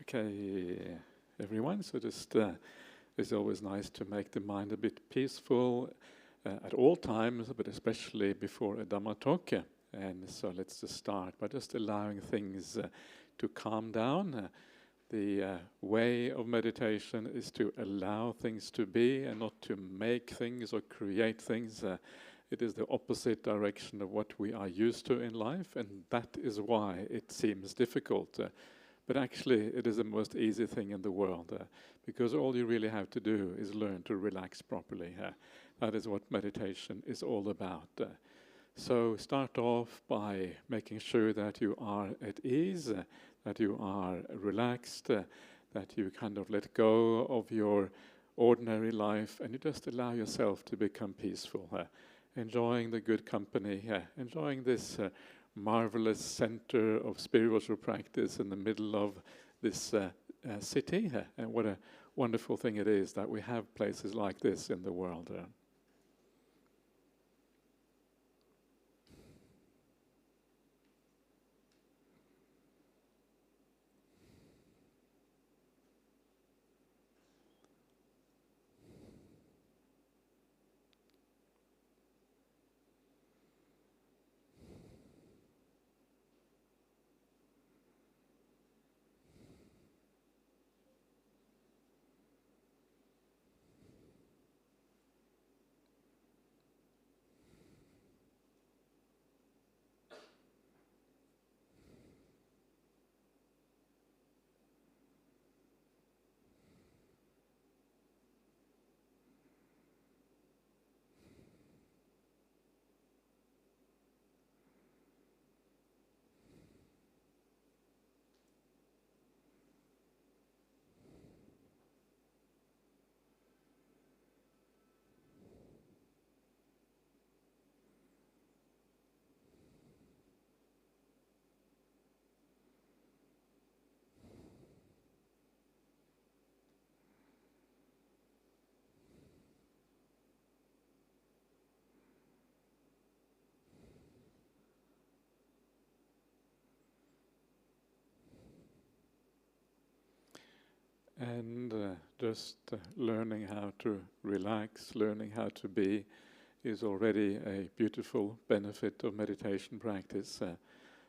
Okay, everyone. So it's always nice to make the mind a bit peaceful at all times, but especially before a Dhamma talk. And so let's just start by just allowing things to calm down. The way of meditation is to allow things to be and not to make things or create things. It is the opposite direction of what we are used to in life, and that is why it seems difficult. But actually, it is the most easy thing in the world, because all you really have to do is learn to relax properly. That is what meditation is all about. So start off by making sure that you are at ease, that you are relaxed, that you kind of let go of your ordinary life, and you just allow yourself to become peaceful, enjoying the good company, enjoying this marvelous center of spiritual practice in the middle of this city. And what a wonderful thing it is that we have places like this in the world. And just learning how to relax, learning how to be, is already a beautiful benefit of meditation practice.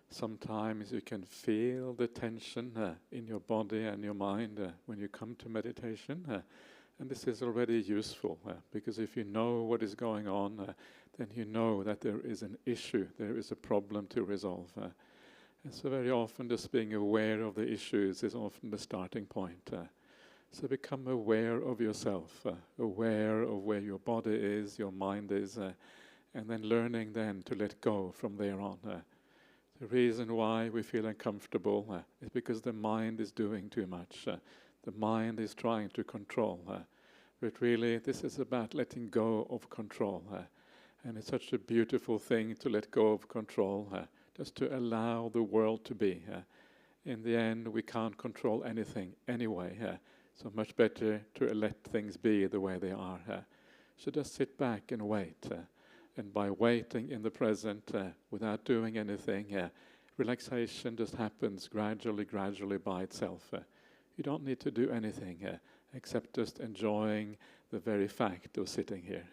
Sometimes you can feel the tension in your body and your mind when you come to meditation. And this is already useful, because if you know what is going on, then you know that there is an issue, there is a problem to resolve. And so very often just being aware of the issues is often the starting point. So become aware of yourself, aware of where your body is, your mind is, and then learning then to let go from there on. The reason why we feel uncomfortable is because the mind is doing too much. The mind is trying to control. But really, this is about letting go of control. And it's such a beautiful thing to let go of control, just to allow the world to be. In the end, we can't control anything anyway. So much better to let things be the way they are. So just sit back and wait. And by waiting in the present, without doing anything, relaxation just happens gradually by itself. You don't need to do anything except just enjoying the very fact of sitting here.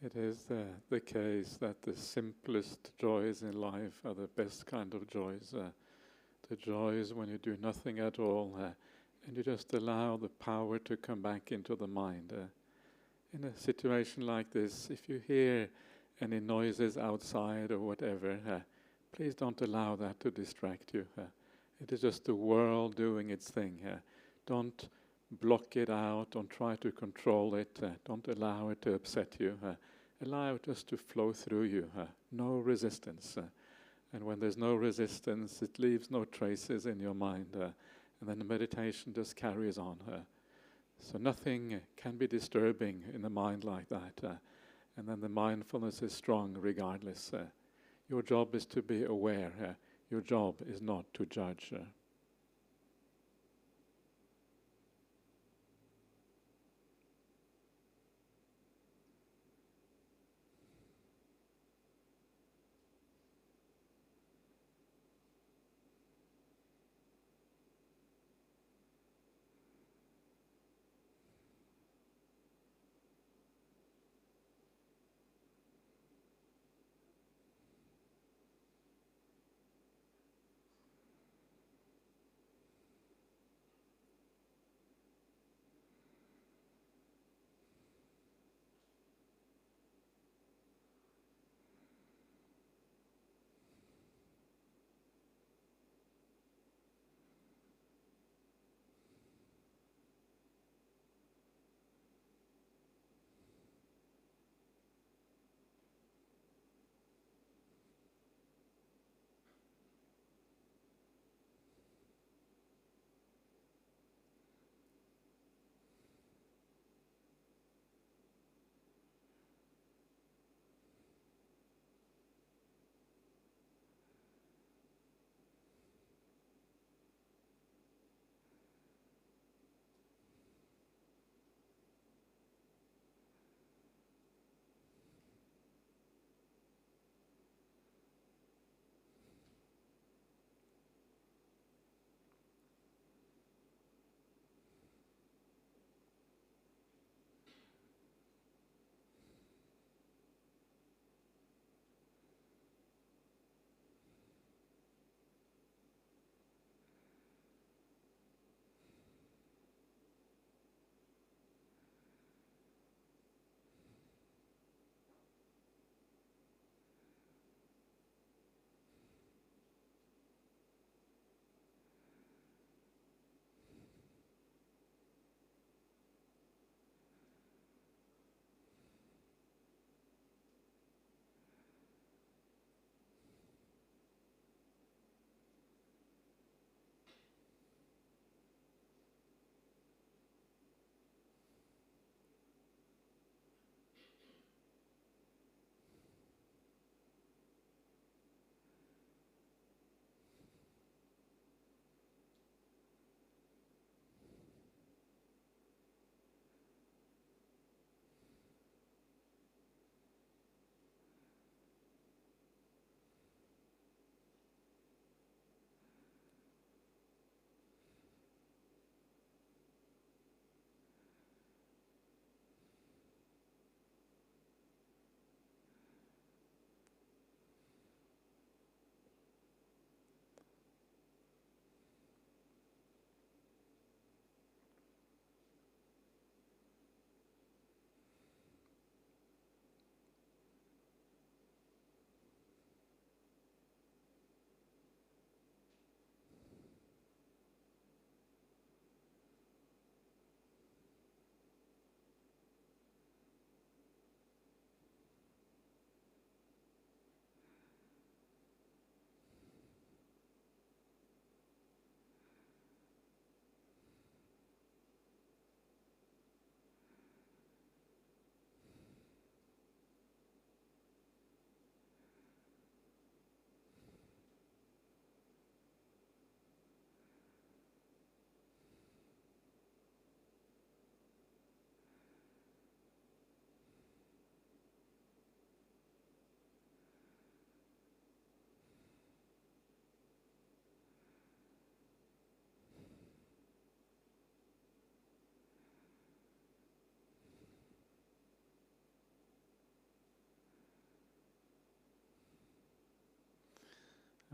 It is the case that the simplest joys in life are the best kind of joys. The joys when you do nothing at all and you just allow the power to come back into the mind. In a situation like this, if you hear any noises outside or whatever, please don't allow that to distract you. It is just the world doing its thing. Don't block it out, don't try to control it, don't allow it to upset you. Allow it just to flow through you, no resistance. And when there's no resistance, it leaves no traces in your mind, and then the meditation just carries on. So nothing can be disturbing in the mind like that, and then the mindfulness is strong regardless. Your job is to be aware, your job is not to judge.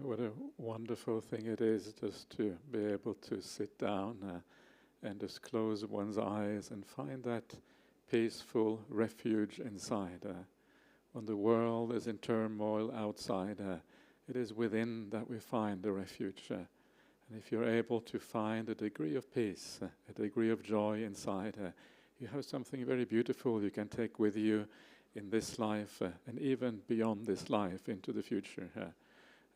What a wonderful thing it is just to be able to sit down and just close one's eyes and find that peaceful refuge inside. When the world is in turmoil outside, it is within that we find the refuge. And if you're able to find a degree of peace, a degree of joy inside, you have something very beautiful you can take with you in this life and even beyond this life into the future.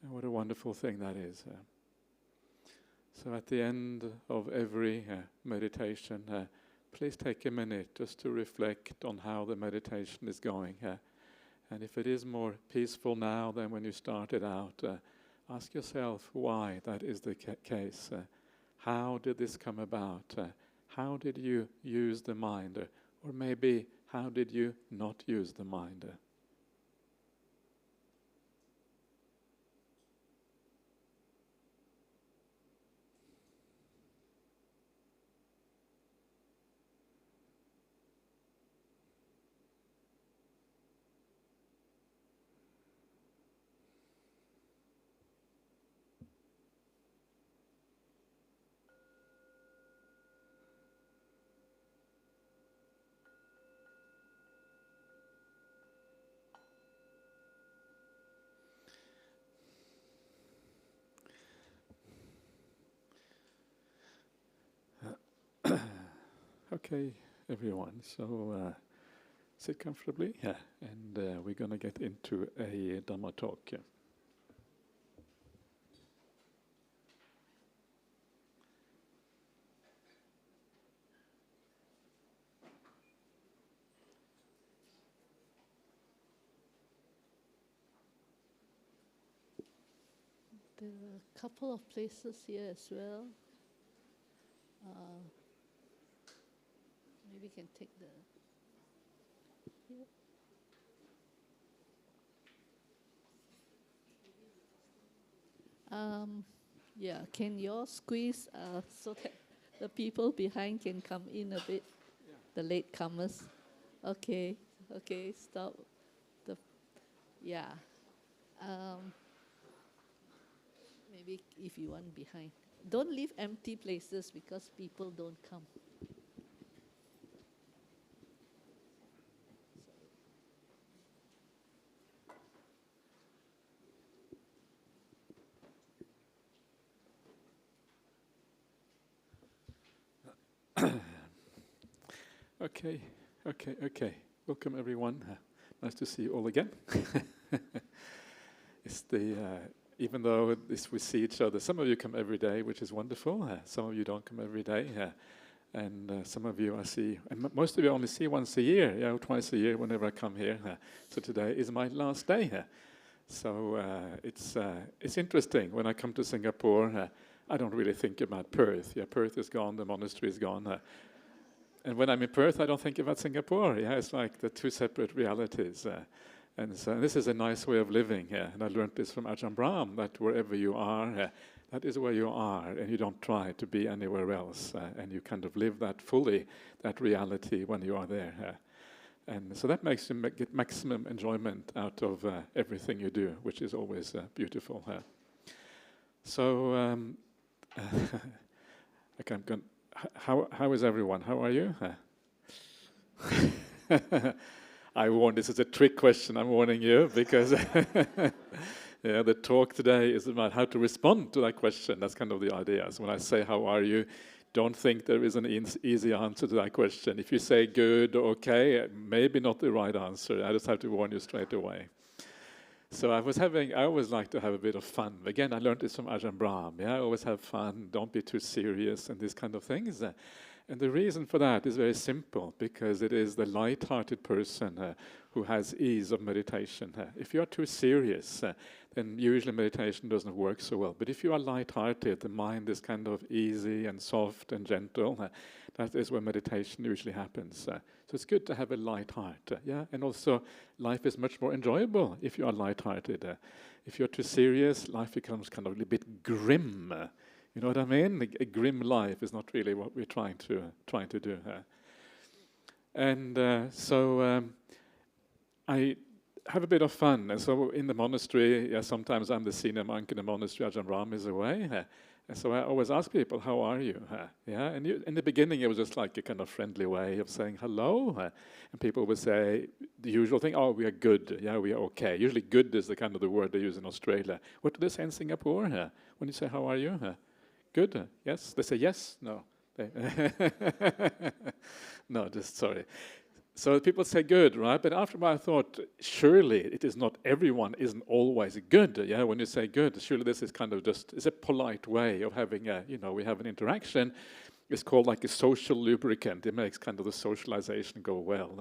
And what a wonderful thing that is. So at the end of every meditation, please take a minute just to reflect on how the meditation is going. And if it is more peaceful now than when you started out, ask yourself why that is the case. How did this come about? How did you use the mind? Or maybe how did you not use the mind? Okay, everyone, so sit comfortably, and we're going to get into a Dhamma talk. There are a couple of places here as well. Maybe we can take the... Yeah, can you all squeeze so that the people behind can come in a bit? Yeah. The latecomers. Okay, stop. Yeah. Maybe if you want behind. Don't leave empty places because people don't come. Okay. Welcome everyone. Nice to see you all again. It's the even though we see each other, some of you come every day, which is wonderful. Some of you don't come every day, and some of you I see, and most of you only see once a year, or twice a year whenever I come here. So today is my last day. So it's interesting. When I come to Singapore, I don't really think about Perth. Perth is gone, the monastery is gone. And when I'm in Perth, I don't think about Singapore. It's like the two separate realities. And so this is a nice way of living. And I learned this from Ajahn Brahmali, that wherever you are, that is where you are, and you don't try to be anywhere else. And you kind of live that fully, that reality when you are there. And so that makes you get maximum enjoyment out of everything you do, which is always beautiful. So, okay, I'm going. How is everyone? How are you? I warn, this is a trick question, I'm warning you, because the talk today is about how to respond to that question. That's kind of the idea. So when I say, how are you, don't think there is an easy answer to that question. If you say good or okay, maybe not the right answer. I just have to warn you straight away. So I always like to have a bit of fun. Again, I learned this from Ajahn Brahmali. I always have fun, don't be too serious and these kind of things. And the reason for that is very simple, because it is the light-hearted person who has ease of meditation. If you are too serious, then usually meditation doesn't work so well. But if you are light-hearted, the mind is kind of easy and soft and gentle. That is where meditation usually happens. So it's good to have a light heart. And also life is much more enjoyable if you are light-hearted. If you're too serious, life becomes kind of a little bit grim. You know what I mean? A grim life is not really what we're trying to do. And so I have a bit of fun. And so in the monastery, sometimes I'm the senior monk in the monastery, Ajahn Brahmali is away. And so I always ask people, how are you? And in the beginning, it was just like a kind of friendly way of saying hello. And people would say the usual thing, oh, we are good. Yeah, we are okay. Usually good is the kind of the word they use in Australia. What do they say in Singapore? When you say, how are you? Good? Yes? They say yes? No. No, just sorry. So people say good, right? But after a while I thought, surely it is not everyone isn't always good. Yeah, when you say good, surely this is kind of just, it's a polite way of having a, we have an interaction. It's called like a social lubricant. It makes kind of the socialization go well.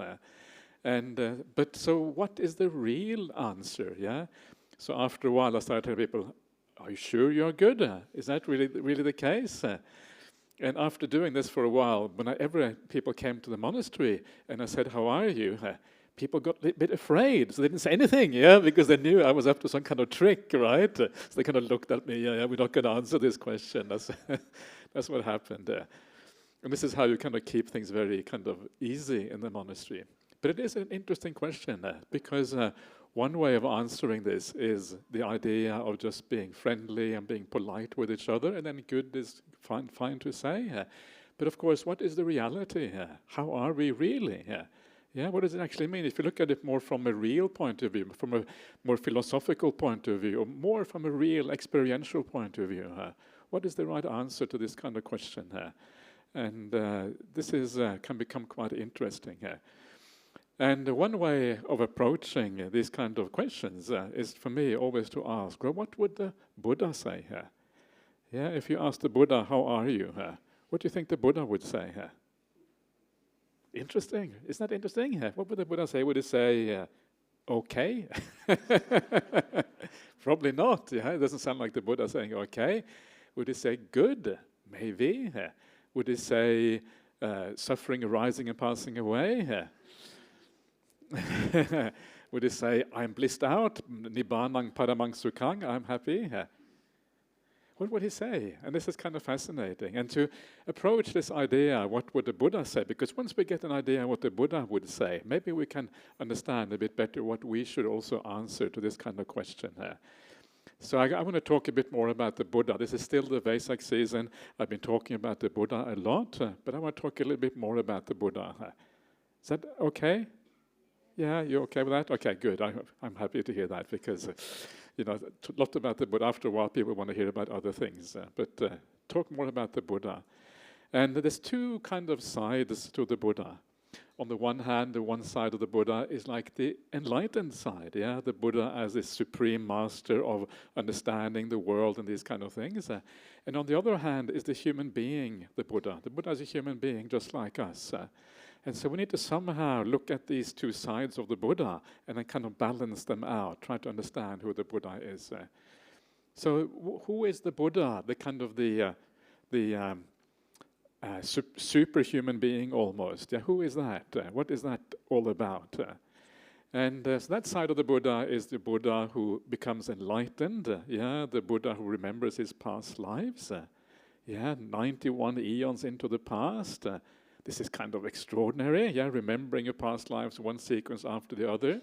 But so what is the real answer, yeah? So after a while I started telling people, are you sure you're good? Is that really the case? And after doing this for a while, whenever people came to the monastery and I said, how are you? People got a bit afraid, so they didn't say anything, because they knew I was up to some kind of trick, right? So they kind of looked at me, we're not going to answer this question. That's what happened. And this is how you kind of keep things very kind of easy in the monastery. But it is an interesting question, because one way of answering this is the idea of just being friendly and being polite with each other, and then good is fine to say. But of course, what is the reality here? How are we really here? Yeah, what does it actually mean? If you look at it more from a real point of view, from a more philosophical point of view, or more from a real experiential point of view, what is the right answer to this kind of question here? And this is can become quite interesting here. And one way of approaching these kind of questions is for me always to ask, well, what would the Buddha say here? Yeah, if you ask the Buddha, how are you? What do you think the Buddha would say here? Interesting. Isn't that interesting? What would the Buddha say? Would he say, okay? Probably not. Yeah, it doesn't sound like the Buddha saying okay. Would he say good? Maybe. Would he say suffering arising and passing away? Would he say, I'm blissed out, nibbanang paramang sukhang, I'm happy? What would he say? And this is kind of fascinating. And to approach this idea, what would the Buddha say? Because once we get an idea what the Buddha would say, maybe we can understand a bit better what we should also answer to this kind of question. So I want to talk a bit more about the Buddha. This is still the Vesak season. I've been talking about the Buddha a lot, but I want to talk a little bit more about the Buddha. Is that okay? Yeah, you're okay with that? Okay, good. I'm happy to hear that because, a lot about the Buddha. After a while, people want to hear about other things. But talk more about the Buddha. And there's two kind of sides to the Buddha. On the one hand, the one side of the Buddha is like the enlightened side, the Buddha as this supreme master of understanding the world and these kind of things. And on the other hand is the human being, the Buddha. The Buddha is a human being just like us. And so we need to somehow look at these two sides of the Buddha and then kind of balance them out, try to understand who the Buddha is. So who is the Buddha? The kind of the superhuman being almost. Who is that? What is that all about? And so that side of the Buddha is the Buddha who becomes enlightened. The Buddha who remembers his past lives. 91 eons into the past. This is kind of extraordinary, remembering your past lives one sequence after the other.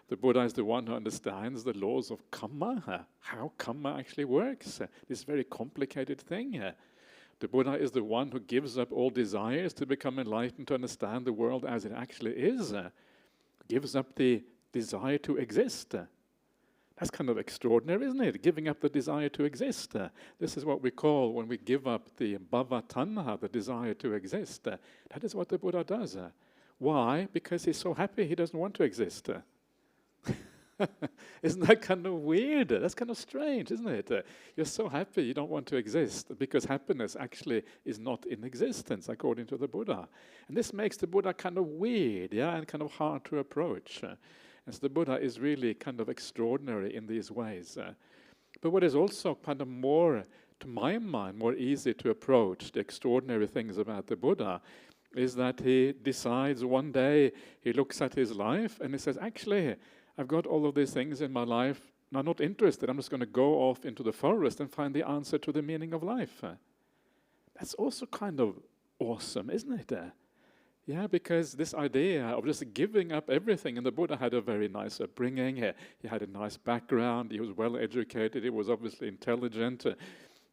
The Buddha is the one who understands the laws of karma, how karma actually works. This very complicated thing. The Buddha is the one who gives up all desires to become enlightened, to understand the world as it actually is. Gives up the desire to exist. That's kind of extraordinary, isn't it? Giving up the desire to exist. This is what we call when we give up the bhava tanha, the desire to exist. That is what the Buddha does. Why? Because he's so happy he doesn't want to exist. Isn't that kind of weird? That's kind of strange, isn't it? You're so happy you don't want to exist because happiness actually is not in existence, according to the Buddha. And this makes the Buddha kind of weird, and kind of hard to approach. And so the Buddha is really kind of extraordinary in these ways. But what is also kind of more, to my mind, more easy to approach the extraordinary things about the Buddha is that he decides one day, he looks at his life and he says, actually, I've got all of these things in my life, and I'm not interested. I'm just going to go off into the forest and find the answer to the meaning of life. That's also kind of awesome, isn't it? Yeah, because this idea of just giving up everything, and the Buddha had a very nice upbringing. He had a nice background. He was well educated. He was obviously intelligent.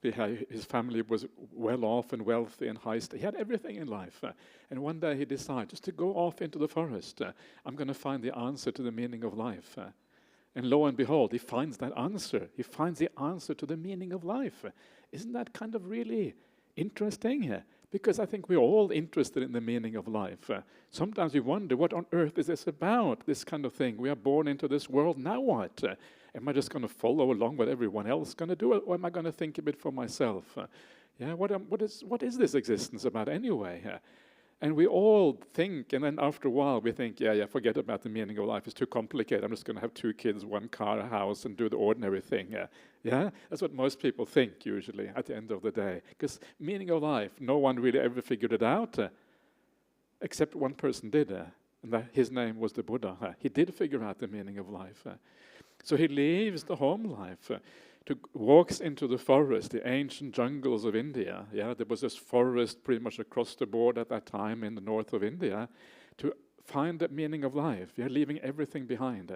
His family was well off and wealthy and high. He had everything in life. And one day he decided just to go off into the forest. I'm going to find the answer to the meaning of life. And lo and behold, he finds that answer. He finds the answer to the meaning of life. Isn't that kind of really interesting? Because I think we're all interested in the meaning of life. Sometimes we wonder, what on earth is this about, this kind of thing? We are born into this world, now what? Am I just going to follow along what everyone else is going to do, or am I going to think a bit for myself? What is this existence about anyway? And we all think, and then after a while we think, forget about the meaning of life, it's too complicated, I'm just going to have 2 kids, 1 car, a house, and do the ordinary thing. That's what most people think usually at the end of the day. Because meaning of life, no one really ever figured it out, except one person did, and his name was the Buddha. He did figure out the meaning of life. So he leaves the home life, walks into the forest, the ancient jungles of India. There was this forest pretty much across the board at that time in the north of India, to find the meaning of life, leaving everything behind.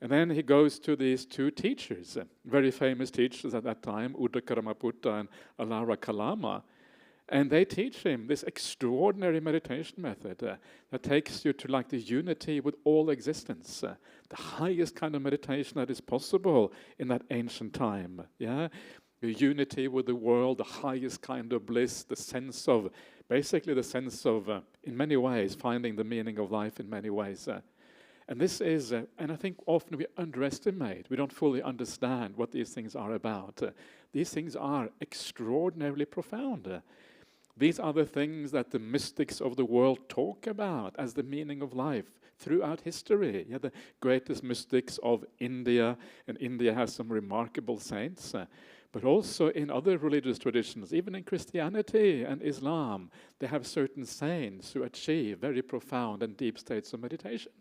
And then he goes to these 2 teachers, very famous teachers at that time, Uddha Karmaputta and Alara Kalama. And they teach him this extraordinary meditation method that takes you to like the unity with all existence, the highest kind of meditation that is possible in that ancient time. The unity with the world, the highest kind of bliss, basically the sense of, in many ways, finding the meaning of life in many ways. And this is, and I think often we underestimate, we don't fully understand what these things are about. These things are extraordinarily profound. These are the things that the mystics of the world talk about as the meaning of life throughout history. The greatest mystics of India, and India has some remarkable saints, but also in other religious traditions, even in Christianity and Islam, they have certain saints who achieve very profound and deep states of meditation.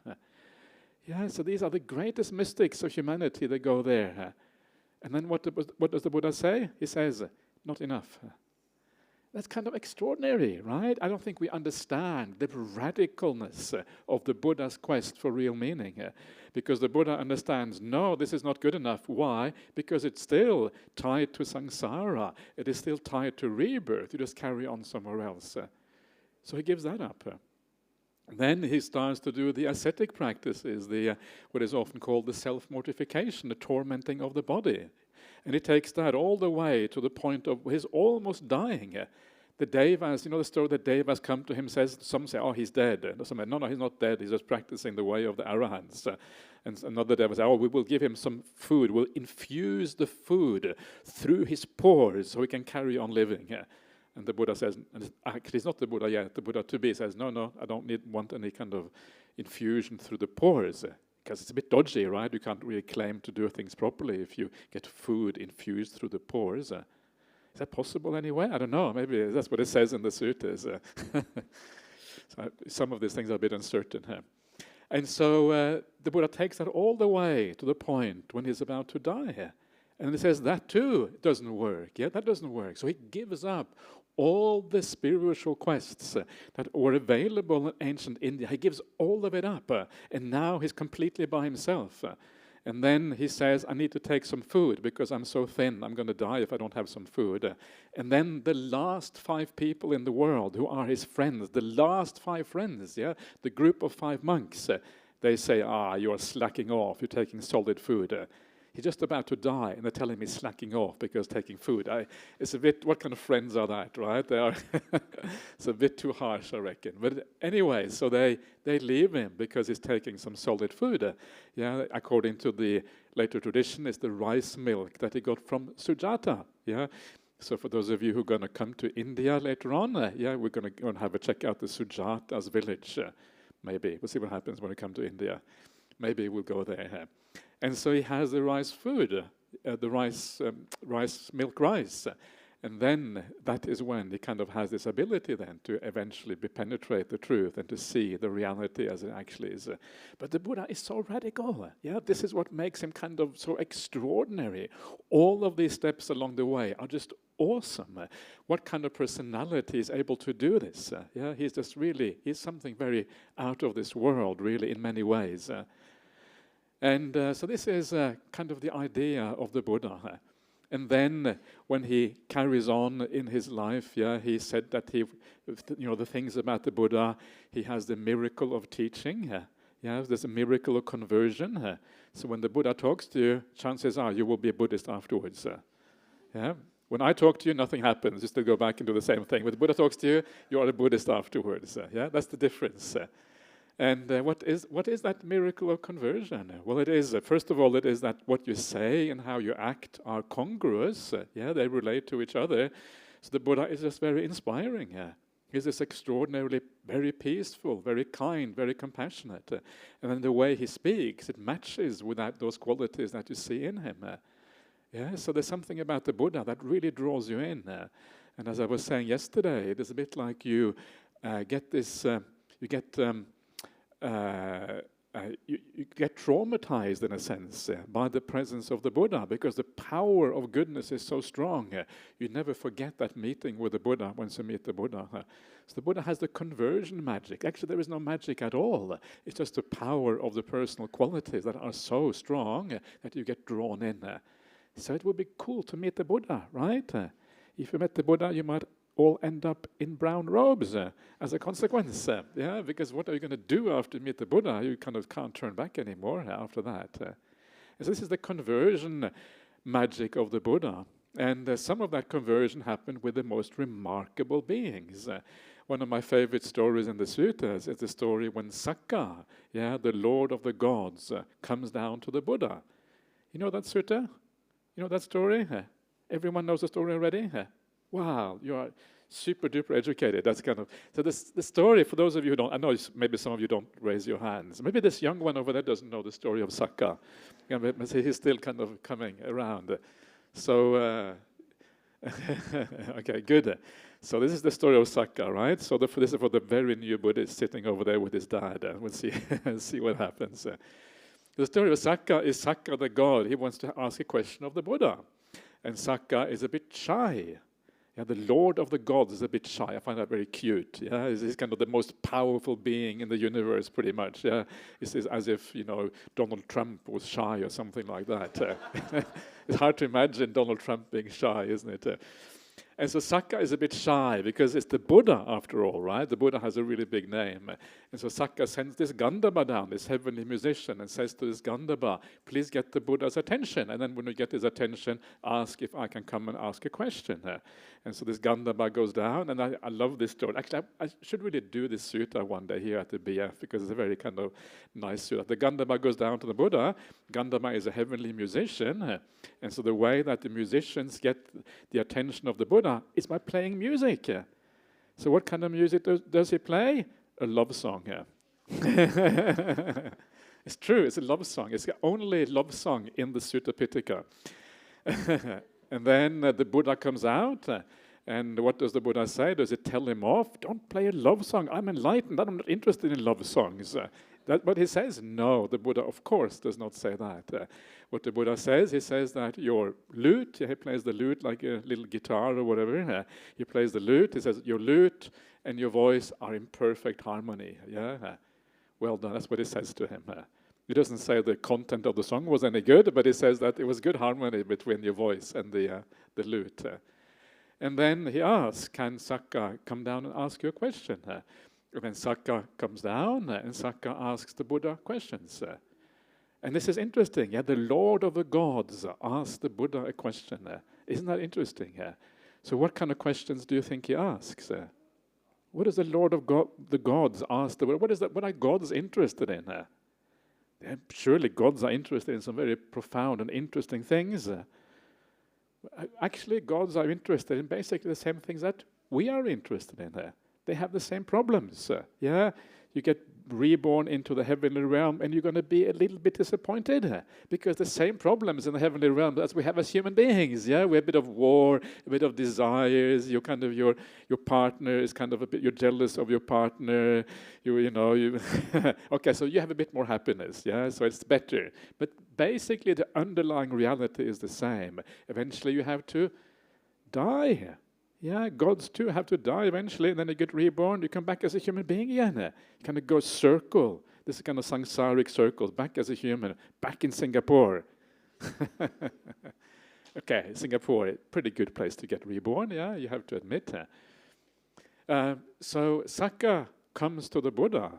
So these are the greatest mystics of humanity that go there. And then what does the Buddha say? He says, not enough. That's kind of extraordinary, right? I don't think we understand the radicalness of the Buddha's quest for real meaning. Because the Buddha understands, no, this is not good enough. Why? Because it's still tied to samsara. It is still tied to rebirth. You just carry on somewhere else. So he gives that up. Then he starts to do the ascetic practices, what is often called the self-mortification, the tormenting of the body. And he takes that all the way to the point of his almost dying. The Devas, the story that Devas come to him, some say, oh, he's dead. And some say, no, he's not dead, he's just practicing the way of the Arahants. And another Deva say, oh, we will give him some food, we'll infuse the food through his pores so he can carry on living. And the Buddha says, and actually it's not the Buddha yet, the Buddha to be says, no, I don't want any kind of infusion through the pores. Because it's a bit dodgy, right? You can't really claim to do things properly if you get food infused through the pores. Is that possible anyway? I don't know. Maybe that's what it says in the suttas. So some of these things are a bit uncertain. And so the Buddha takes that all the way to the point when he's about to die. And he says that too doesn't work. That doesn't work. So he gives up all the spiritual quests that were available in ancient India. He gives all of it up, and now he's completely by himself. And then he says, I need to take some food because I'm so thin, I'm going to die if I don't have some food. And then the last 5 people in the world who are his friends, the last 5 friends, the group of 5 monks, they say, you're slacking off, you're taking solid food. He's just about to die, and they're telling him he's slacking off because taking food. It's a bit, what kind of friends are that, right? They are it's a bit too harsh, I reckon. But anyway, so they leave him because he's taking some solid food. According to the later tradition, it's the rice milk that he got from Sujata. So for those of you who are going to come to India later on, we're going to go and have a check out the Sujata's village. Maybe. We'll see what happens when we come to India. Maybe we'll go there. And so he has the rice food, milk rice. And then that is when he kind of has this ability then to eventually penetrate the truth and to see the reality as it actually is. But the Buddha is so radical. This is what makes him kind of so extraordinary. All of these steps along the way are just awesome. What kind of personality is able to do this? Yeah, he's just really, he's something very out of this world, really, in many ways. So this is kind of the idea of the Buddha. And then when he carries on in his life, he said that the things about the Buddha, he has the miracle of teaching. There's a miracle of conversion. So when the Buddha talks to you, chances are you will be a Buddhist afterwards. When I talk to you, nothing happens. You still go back and do the same thing. When the Buddha talks to you, you are a Buddhist afterwards. That's the difference. And what is that miracle of conversion? Well, it is, first of all, it is that what you say and how you act are congruous. They relate to each other. So the Buddha is just very inspiring. He's just extraordinarily very peaceful, very kind, very compassionate. And then the way he speaks, it matches with those qualities that you see in him. So there's something about the Buddha that really draws you in. And as I was saying yesterday, it is a bit like you get this, you get traumatized in a sense by the presence of the Buddha, because the power of goodness is so strong. You never forget that meeting with the Buddha once you meet the Buddha. So the Buddha has the conversion magic. Actually, there is no magic at all. It's just the power of the personal qualities that are so strong that you get drawn in. So it would be cool to meet the Buddha, right? If you met the Buddha, you might all end up in brown robes as a consequence. Because what are you going to do after you meet the Buddha? You kind of can't turn back anymore after that. And so this is the conversion magic of the Buddha. And some of that conversion happened with the most remarkable beings. One of my favorite stories in the suttas is the story when Sakka, the Lord of the gods, comes down to the Buddha. You know that sutta? You know that story? Everyone knows the story already? Wow, you are super duper educated. That's kind of, so the story, for those of you who don't, I know maybe some of you don't raise your hands. Maybe this young one over there doesn't know the story of Sakka. He's still kind of coming around. So, okay, good. So this is the story of Sakka, right? So this is for the very new Buddhist sitting over there with his dad. We'll see what happens. The story of Sakka is Sakka the god. He wants to ask a question of the Buddha. And Sakka is a bit shy. The Lord of the gods is a bit shy. I find that very cute. He's kind of the most powerful being in the universe, pretty much. It's as if, Donald Trump was shy or something like that. It's hard to imagine Donald Trump being shy, isn't it? And so Sakka is a bit shy because it's the Buddha after all, right? The Buddha has a really big name. And so Sakka sends this Gandhava down, this heavenly musician, and says to this Gandhava, please get the Buddha's attention. And then when you get his attention, ask if I can come and ask a question. And so this Gandhava goes down, and I love this story. Actually, I should really do this sutta one day here at the BF, because it's a very kind of nice sutta. The Gandhava goes down to the Buddha. Gandhava is a heavenly musician. And so the way that the musicians get the attention of the Buddha is by playing music. So what kind of music does he play? A love song. It's true, it's a love song. It's the only love song in the Sutta Pitaka. And then the Buddha comes out, and what does the Buddha say? Does it tell him off? Don't play a love song. I'm enlightened. I'm not interested in love songs. What he says? No, the Buddha, of course, does not say that. What the Buddha says, he says that your lute, he plays the lute like a little guitar or whatever. He plays the lute. He says, your lute and your voice are in perfect harmony. Well done. That's what he says to him. He doesn't say the content of the song was any good, but he says that it was good harmony between your voice and the lute. And then he asks, can Sakka come down and ask you a question? And then Sakka comes down, and Sakka asks the Buddha questions. And this is interesting. The Lord of the gods asks the Buddha a question. Isn't that interesting? So what kind of questions do you think he asks? What does the Lord of the gods ask the Buddha? What are gods interested in? Surely gods are interested in some very profound and interesting things. Actually, gods are interested in basically the same things that we are interested in. They have the same problems. You get reborn into the heavenly realm, and you're going to be a little bit disappointed because the same problems in the heavenly realm as we have as human beings. We have a bit of war, a bit of desires. Your partner is kind of a bit. You're jealous of your partner. Okay, so you have a bit more happiness. So it's better. But basically, the underlying reality is the same. Eventually, you have to die. Yeah, gods too have to die eventually, and then they get reborn. You come back as a human being again. You kind of go circle. This is kind of samsaric circles, back as a human, back in Singapore. Okay, Singapore, pretty good place to get reborn, yeah, you have to admit. So Sakka comes to the Buddha,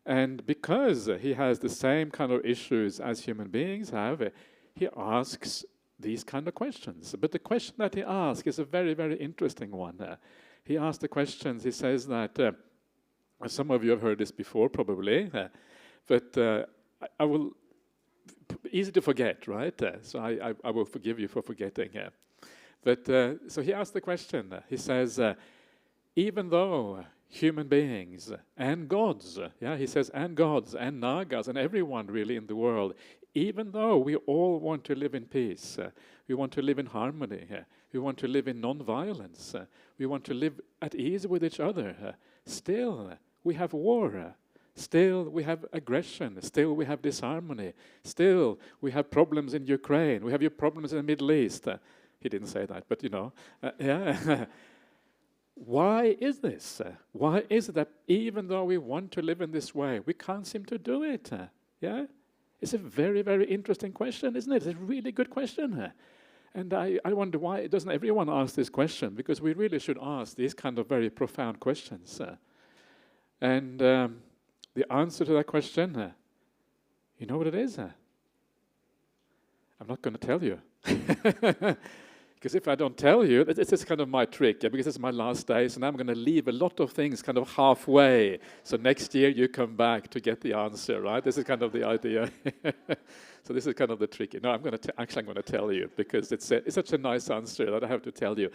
and because he has the same kind of issues as human beings have, he asks these kind of questions. But the question that he asks is a very, very interesting one. He asks the questions, he says that, some of you have heard this before probably, but I will, easy to forget, right? So I will forgive you for forgetting. But so he asks the question, he says, even though human beings and gods, yeah, he says, and gods and nagas and everyone really in the world, even though we all want to live in peace, we want to live in harmony, we want to live in non-violence, we want to live at ease with each other, still we have war, still we have aggression, still we have disharmony, still we have problems in Ukraine, we have problems in the Middle East. He didn't say that, but you know, yeah. Why is this? Why is it that even though we want to live in this way, we can't seem to do it? Yeah? It's a very, very interesting question, isn't it? It's a really good question. And I wonder why doesn't everyone ask this question? Because we really should ask these kind of very profound questions. And the answer to that question, you know what it is? I'm not going to tell you. Because if I don't tell you, this is kind of my trick, because it's my last day, so now I'm going to leave a lot of things kind of halfway. So next year you come back to get the answer, right? This is kind of the idea. So this is kind of the trick. No, I'm going to tell you, because it's such a nice answer that I have to tell you.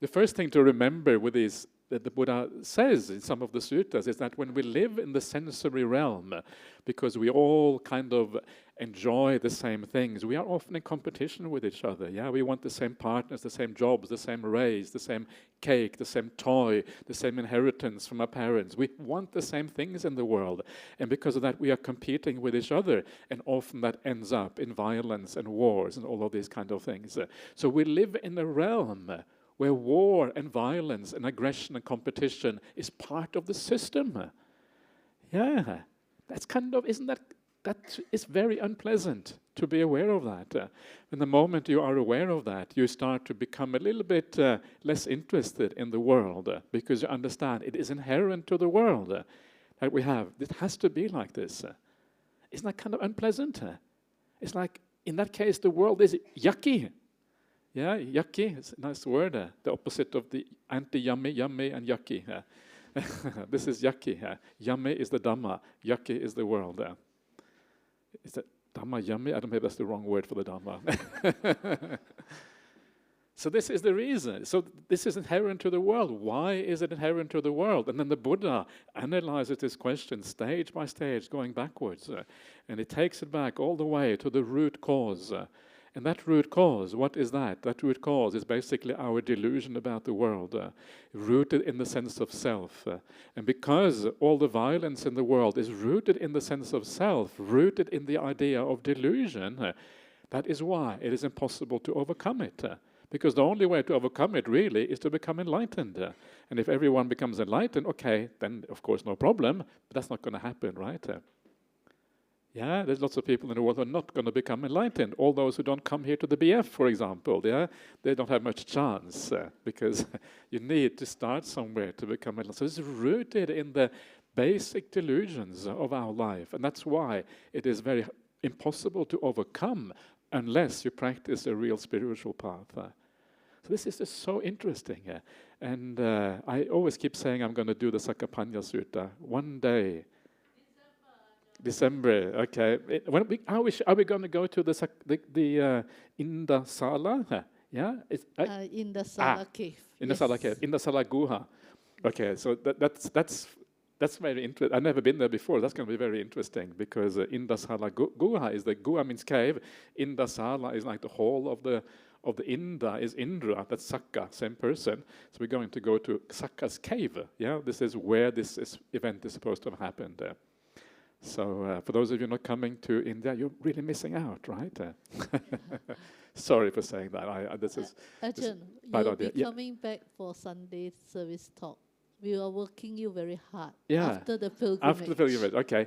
The first thing to remember with these, that the Buddha says in some of the suttas, is that when we live in the sensory realm, because we all kind of enjoy the same things, we are often in competition with each other. Yeah, we want the same partners, the same jobs, the same raise, the same cake, the same toy, the same inheritance from our parents. We want the same things in the world, and because of that, we are competing with each other, and often that ends up in violence and wars and all of these kind of things. So we live in a realm where war and violence and aggression and competition is part of the system. Yeah, that's kind of, isn't that is very unpleasant to be aware of that. And the moment you are aware of that, you start to become a little bit less interested in the world, because you understand it is inherent to the world that we have. It has to be like this. Isn't that kind of unpleasant? It's like, in that case, the world is yucky. Yeah, yucky is a nice word. The opposite of the anti-yummy, yummy and yucky. This is yucky. Yummy is the Dhamma. Yucky is the world. Is that Dhamma yummy? I don't know if that's the wrong word for the Dhamma. So this is the reason. So this is inherent to the world. Why is it inherent to the world? And then the Buddha analyzes this question stage by stage, going backwards. And he takes it back all the way to the root cause. And that root cause, what is that? That root cause is basically our delusion about the world, rooted in the sense of self. And because all the violence in the world is rooted in the sense of self, rooted in the idea of delusion, that is why it is impossible to overcome it. Because the only way to overcome it really is to become enlightened. And if everyone becomes enlightened, okay, then of course no problem, but that's not going to happen, right? Yeah, there's lots of people in the world who are not going to become enlightened. All those who don't come here to the BF, for example, yeah, they don't have much chance because you need to start somewhere to become enlightened. So it's rooted in the basic delusions of our life, and that's why it is very impossible to overcome unless you practice a real spiritual path. So this is just so interesting, and I always keep saying I'm going to do the Sakapanya Sutta one day. December, okay. Are we going to go to the Indasala? Yeah, Indasala cave. Indasala cave, Indasala Guha. Okay, so that's very interesting. I've never been there before. That's going to be very interesting because Indasala Guha is the Guha means cave. Indasala is like the hall of the Inda is Indra. That's Sakka, same person. So we're going to go to Sakka's cave. Yeah, this is where this event is supposed to have happened. So for those of you not coming to India, you're really missing out, right? Sorry for saying that. This is Ajahn, bad you'll idea. be coming back for Sunday service talk. We are working you very hard Yeah. after the pilgrimage. After the pilgrimage, okay.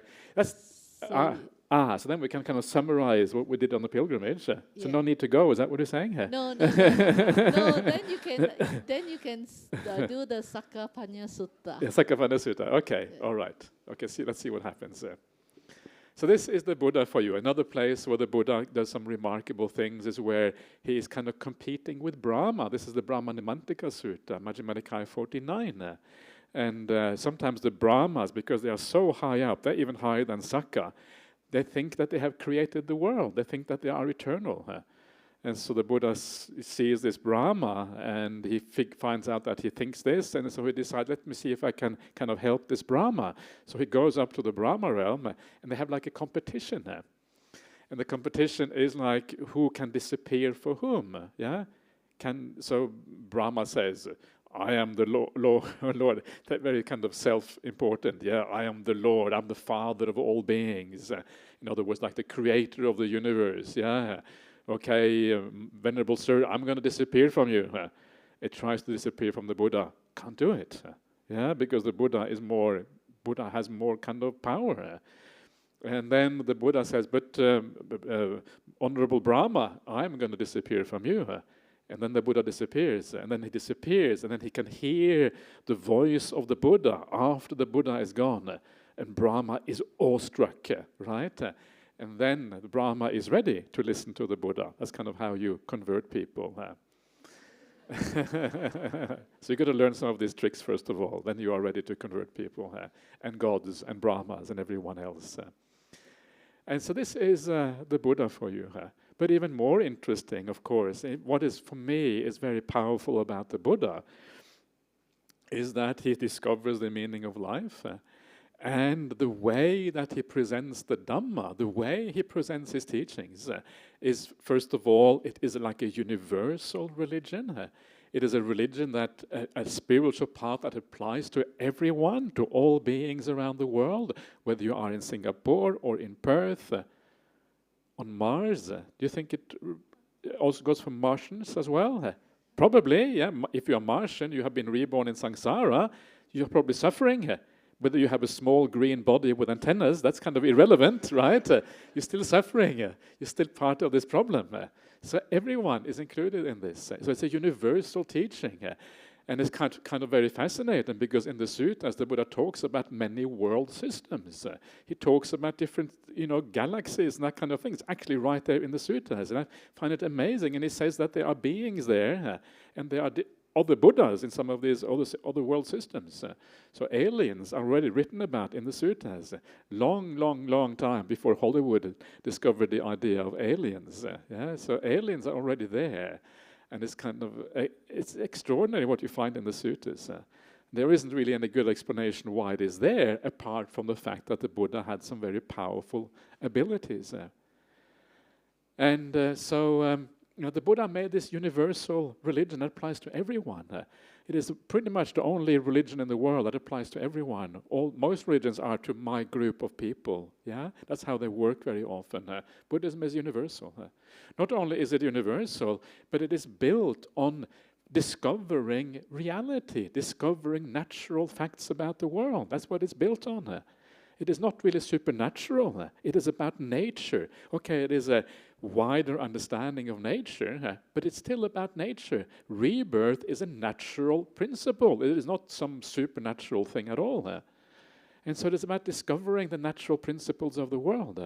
So then we can kind of summarize what we did on the pilgrimage. So no need to go. Is that what you're saying? No. No. Then you can do the Sakapanya Sutta. Yeah, Sakapanya Sutta. Okay, all right. Okay, let's see what happens there. So this is the Buddha for you. Another place where the Buddha does some remarkable things is where he is kind of competing with Brahma. This is the Brahmanimantika Sutta, Majjhima Nikaya 49. And sometimes the Brahmas, because they are so high up, they're even higher than Sakka, they think that they have created the world. They think that they are eternal. And so the Buddha sees this Brahma, and he finds out that he thinks this, and so he decides, let me see if I can kind of help this Brahma. So he goes up to the Brahma realm, and they have like a competition there. And the competition is like, who can disappear for whom? Yeah. So Brahma says, I am the Lord. That very kind of self-important. Yeah, I am the Lord. I'm the Father of all beings. In other words, like the creator of the universe. Yeah. Okay, Venerable Sir, I'm going to disappear from you. It tries to disappear from the Buddha. Can't do it. Yeah, because the Buddha has more kind of power. And then the Buddha says, but Honorable Brahma, I'm going to disappear from you. And then the Buddha disappears, and then he disappears, and then he can hear the voice of the Buddha after the Buddha is gone. And Brahma is awestruck, right? And then the Brahma is ready to listen to the Buddha. That's kind of how you convert people. So you've got to learn some of these tricks first of all. Then you are ready to convert people, and gods and Brahmas and everyone else. And so this is the Buddha for you. But even more interesting, of course, what is for me is very powerful about the Buddha is that he discovers the meaning of life. And the way that he presents the Dhamma, the way he presents his teachings, is, first of all, it is like a universal religion. It is a religion that, a spiritual path that applies to everyone, to all beings around the world, whether you are in Singapore or in Perth, on Mars. Do you think it also goes for Martians as well? Probably, yeah. If you're Martian, you have been reborn in samsara, you're probably suffering. Whether you have a small green body with antennas, that's kind of irrelevant, right? You're still suffering. You're still part of this problem. So everyone is included in this. So it's a universal teaching. And it's kind of very fascinating because in the suttas, the Buddha talks about many world systems. He talks about different, galaxies and that kind of thing. It's actually right there in the suttas. And I find it amazing. And he says that there are beings there, and there are other Buddhas in some of these other world systems. So aliens are already written about in the suttas. Long time before Hollywood discovered the idea of aliens. So aliens are already there. And it's it's extraordinary what you find in the suttas. There isn't really any good explanation why it is there, apart from the fact that the Buddha had some very powerful abilities. And so the Buddha made this universal religion that applies to everyone. It is pretty much the only religion in the world that applies to everyone. Most religions are to my group of people. Yeah, that's how they work very often. Buddhism is universal. Not only is it universal, but it is built on discovering reality, discovering natural facts about the world. That's what it's built on. It is not really supernatural. It is about nature. Okay, it is a wider understanding of nature, but it's still about nature. Rebirth is a natural principle. It is not some supernatural thing at all. And so it is about discovering the natural principles of the world.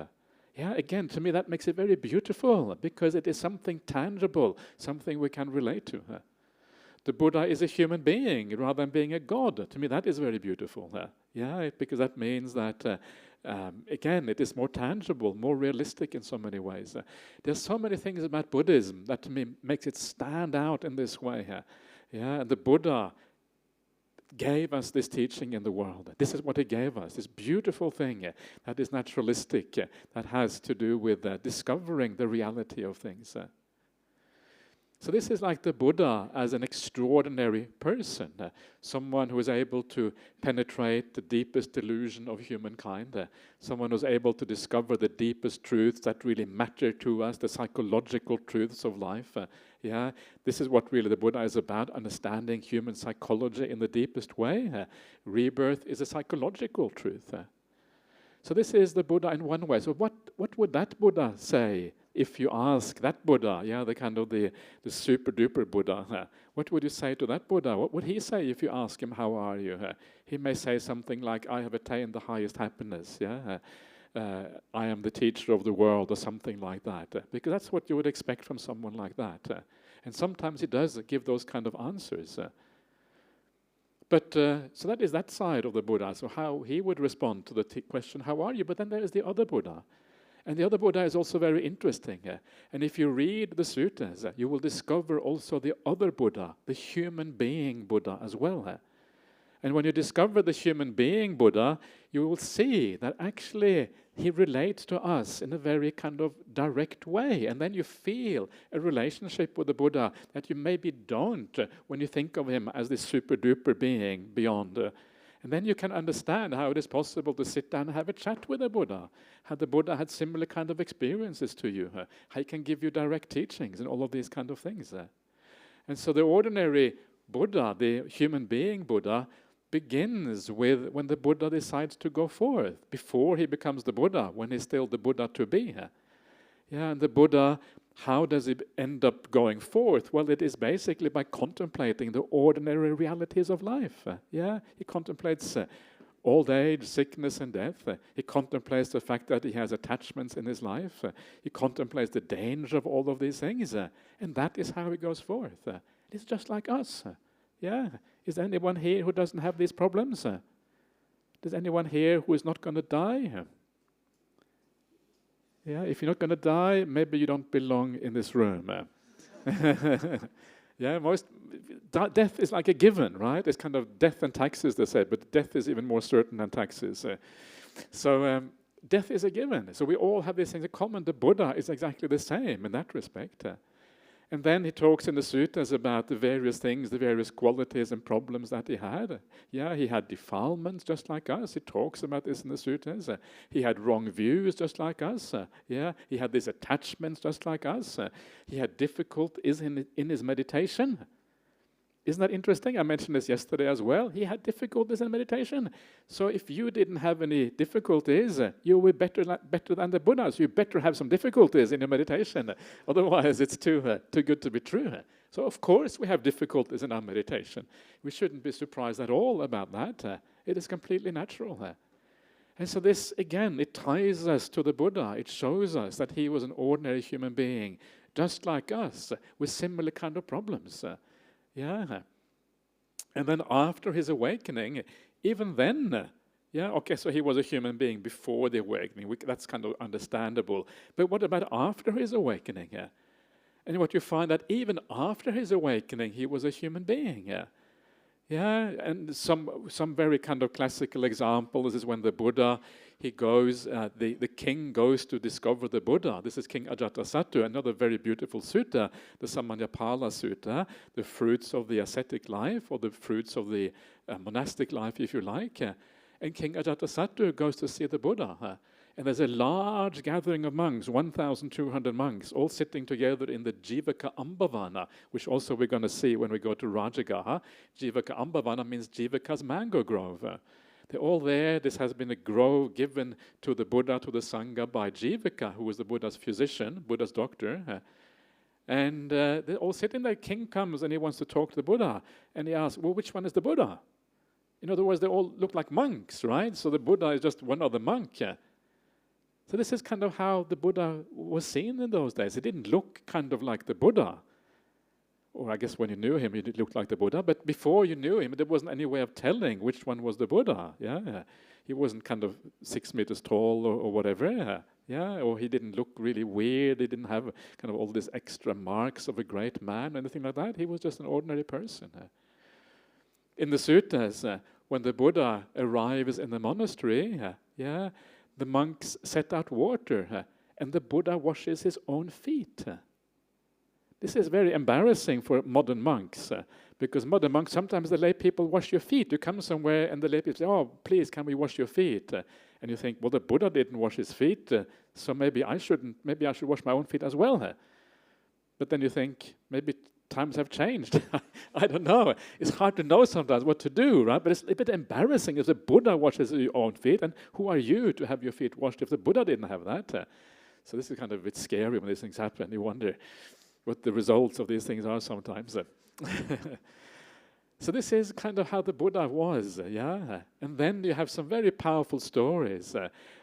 Again, to me that makes it very beautiful because it is something tangible, something we can relate to. The Buddha is a human being rather than being a god. To me that is very beautiful. Because that means that again, it is more tangible, more realistic in so many ways. There's so many things about Buddhism that to me makes it stand out in this way. And the Buddha gave us this teaching in the world. This is what he gave us, this beautiful thing that is naturalistic, that has to do with discovering the reality of things. So this is like the Buddha as an extraordinary person, someone who is able to penetrate the deepest delusion of humankind, someone who's able to discover the deepest truths that really matter to us, the psychological truths of life. This is what really the Buddha is about, understanding human psychology in the deepest way. Rebirth is a psychological truth. So this is the Buddha in one way. So what would that Buddha say if you ask that Buddha, the kind of the super duper Buddha, what would you say to that Buddha? What would he say if you ask him, how are you? He may say something like, I have attained the highest happiness, I am the teacher of the world, or something like that. Because that's what you would expect from someone like that. And sometimes he does give those kind of answers. But so that is that side of the Buddha, so how he would respond to the question, how are you? But then there is the other Buddha. And the other Buddha is also very interesting. And if you read the suttas, you will discover also the other Buddha, the human being Buddha as well. And when you discover the human being Buddha, you will see that actually he relates to us in a very kind of direct way. And then you feel a relationship with the Buddha that you maybe don't when you think of him as this super duper being beyond. And then you can understand how it is possible to sit down and have a chat with the Buddha, how the Buddha had similar kind of experiences to you, how he can give you direct teachings and all of these kind of things. And so the ordinary Buddha, the human being Buddha, begins with when the Buddha decides to go forth, before he becomes the Buddha, when he's still the Buddha to be. And the Buddha, how does he end up going forth? Well, it is basically by contemplating the ordinary realities of life. He contemplates old age, sickness and death. He contemplates the fact that he has attachments in his life. He contemplates the danger of all of these things. And that is how he goes forth. It's just like us. Is there anyone here who doesn't have these problems? Is anyone here who is not going to die? If you're not going to die, maybe you don't belong in this room. Death is like a given, right? It's kind of death and taxes, they said, but death is even more certain than taxes. So death is a given. So we all have these things in common. The Buddha is exactly the same in that respect. And then he talks in the suttas about the various things, the various qualities and problems that he had. He had defilements just like us. He talks about this in the suttas. He had wrong views just like us. He had these attachments just like us. He had difficulties in his meditation. Isn't that interesting? I mentioned this yesterday as well. He had difficulties in meditation. So if you didn't have any difficulties, you were better than the Buddhas. You better have some difficulties in your meditation. Otherwise, it's too good to be true. So of course we have difficulties in our meditation. We shouldn't be surprised at all about that. It is completely natural. And so this, again, it ties us to the Buddha. It shows us that he was an ordinary human being, just like us, with similar kind of problems. And then after his awakening, even then, so he was a human being before the awakening. That's kind of understandable. But what about after his awakening? And what you find that even after his awakening, he was a human being. And some very kind of classical examples is when the Buddha, he goes, the king goes to discover the Buddha. This is King Ajatasattu, another very beautiful sutta, the Samanyapala Sutta, the fruits of the ascetic life, or the fruits of the monastic life, if you like. And King Ajatasattu goes to see the Buddha. And there's a large gathering of monks, 1,200 monks, all sitting together in the 𝐺𝐫𝐴 which also we're going to see when we go to Rajagaha. 𝐺𝐫𝐴 means Jivaka's mango grove. They're all there. This has been a grove given to the Buddha, to the Sangha, by Jivaka, who was the Buddha's physician, Buddha's doctor. And they all sitting there. King comes and he wants to talk to the Buddha. And he asks, well, which one is the Buddha? In other words, they all look like monks, right? So the Buddha is just one other monk. So this is kind of how the Buddha was seen in those days. He didn't look kind of like the Buddha. Or I guess when you knew him, he did look like the Buddha. But before you knew him, there wasn't any way of telling which one was the Buddha. He wasn't kind of 6 meters tall or whatever. Or he didn't look really weird. He didn't have kind of all these extra marks of a great man, anything like that. He was just an ordinary person. In the suttas, when the Buddha arrives in the monastery, the monks set out water, and the Buddha washes his own feet. This is very embarrassing for modern monks, because modern monks, sometimes the lay people wash your feet. You come somewhere and the lay people say, oh, please, can we wash your feet? And you think, well, the Buddha didn't wash his feet, so maybe I shouldn't, maybe I should wash my own feet as well. But then you think, maybe times have changed. I don't know. It's hard to know sometimes what to do, right? But it's a bit embarrassing if the Buddha washes your own feet, and who are you to have your feet washed if the Buddha didn't have that? So this is kind of a bit scary when these things happen. You wonder what the results of these things are sometimes. So this is kind of how the Buddha was, yeah? And then you have some very powerful stories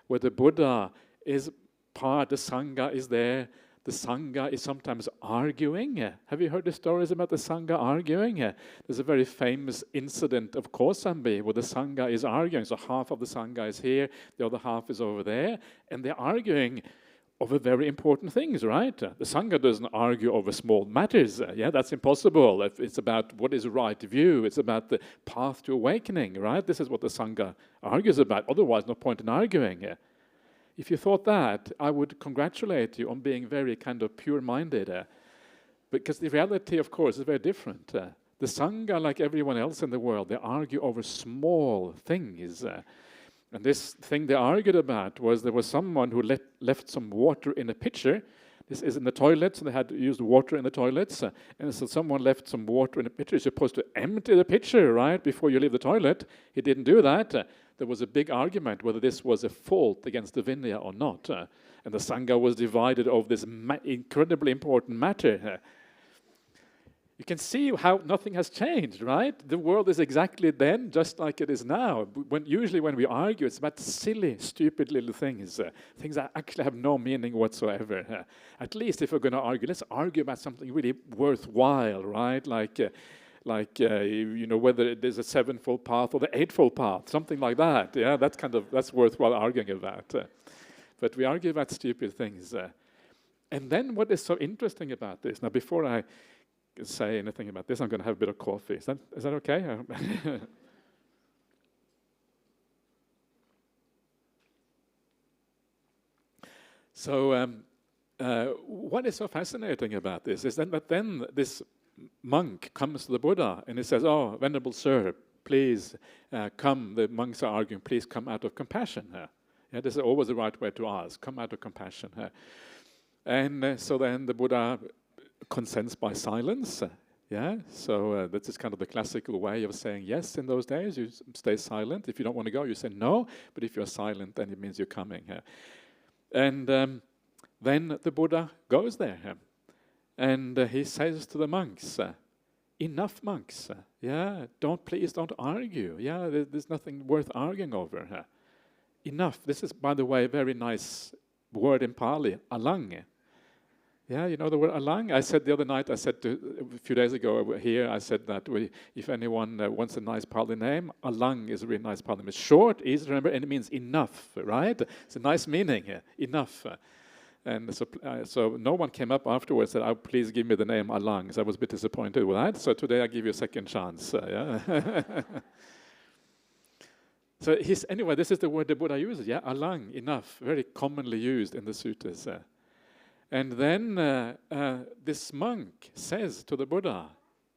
where the Buddha is part, the Sangha is there. The Sangha is sometimes arguing. Have you heard the stories about the Sangha arguing? There's a very famous incident of 𝐃𝐻𝐴𝐸 where the Sangha is arguing. So half of the Sangha is here, the other half is over there, and they're arguing over very important things, right? The Sangha doesn't argue over small matters. Yeah, that's impossible. If it's about what is right view, it's about the path to awakening, right? This is what the Sangha argues about. Otherwise, no point in arguing. If you thought that, I would congratulate you on being very kind of pure-minded, because the reality, of course, is very different. The Sangha, like everyone else in the world, they argue over small things. And this thing they argued about was there was someone who left some water in a pitcher. This is in the toilets, and they had used water in the toilets. And so someone left some water in a pitcher. You're supposed to empty the pitcher, right, before you leave the toilet. He didn't do that. There was a big argument whether this was a fault against the Vinaya or not. And the Sangha was divided over this incredibly important matter. You can see how nothing has changed, right? The world is exactly then just like it is now. Usually when we argue, it's about silly, stupid little things. Things that actually have no meaning whatsoever. At least if we're going to argue, let's argue about something really worthwhile, right? Like whether there's a sevenfold path or the eightfold path, something like that. Yeah, that's worthwhile arguing about. But we argue about stupid things. And then what is so interesting about this? Now, before I say anything about this, I'm going to have a bit of coffee. Is that okay? So, what is so fascinating about this is that then this monk comes to the Buddha and he says, "Oh, Venerable Sir, please come." The monks are arguing, "Please come out of compassion." Yeah, this is always the right way to ask. Come out of compassion. And so then the Buddha consents by silence. Yeah, so that is kind of the classical way of saying yes in those days. You stay silent. If you don't want to go, you say no. But if you're silent, then it means you're coming. And then the Buddha goes there. And he says to the monks, enough, monks. Yeah, please don't argue. Yeah, there's nothing worth arguing over. Enough. This is, by the way, a very nice word in Pali, alang. Yeah, you know the word alang? I said the other night, a few days ago here, I said that if anyone wants a nice Pali name, alang is a really nice Pali name. It's short, easy to remember, and it means enough, right? It's a nice meaning here, enough. And so no one came up afterwards and said, "Oh, please give me the name alang." So I was a bit disappointed with that. So today I give you a second chance. Yeah. So anyway, this is the word the Buddha uses, yeah, alang, enough, very commonly used in the suttas. And then this monk says to the Buddha,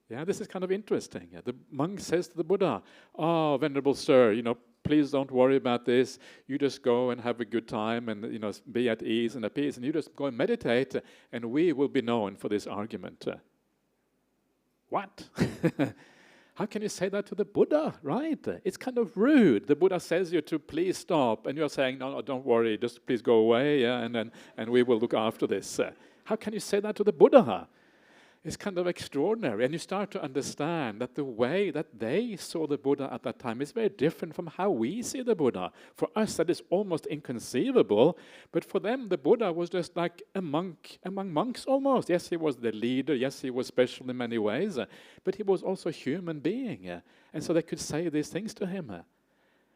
yeah, this is kind of interesting. The monk says to the Buddha, "Oh, Venerable Sir, please don't worry about this. You just go and have a good time and, be at ease and at peace. And you just go and meditate and we will be known for this argument." What? How can you say that to the Buddha, right? It's kind of rude. The Buddha says you to please stop, and you're saying, no, don't worry, just please go away, yeah, and we will look after this. How can you say that to the Buddha? It's kind of extraordinary. And you start to understand that the way that they saw the Buddha at that time is very different from how we see the Buddha. For us, that is almost inconceivable. But for them, the Buddha was just like a monk among monks almost. Yes, he was the leader. Yes, he was special in many ways. But he was also a human being. And so they could say these things to him. And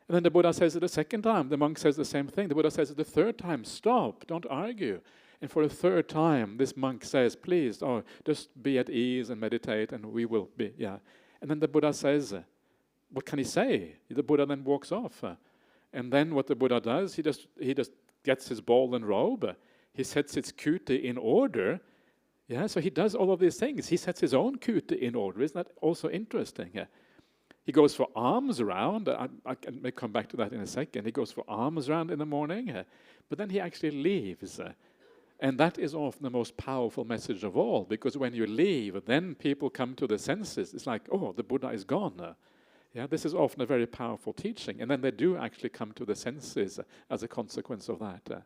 then the Buddha says it the second time. The monk says the same thing. The Buddha says it the third time. Stop, don't argue. And for the third time, this monk says, "Please, just be at ease and meditate, and we will be." Yeah. And then the Buddha says, what can he say? The Buddha then walks off. And then what the Buddha does, he just gets his ball and robe. He sets his kuti in order, Yeah, so he does all of these things. He sets his own 𝐾𝐡𝐚𝐦𝐻 in order. Isn't that also interesting? He goes for alms round. I may come back to that in a second. He goes for alms round in the morning, but then he actually leaves. And that is often the most powerful message of all, because when you leave, then people come to the senses. It's like, oh, the Buddha is gone. Yeah, this is often a very powerful teaching. And then they do actually come to the senses as a consequence of that.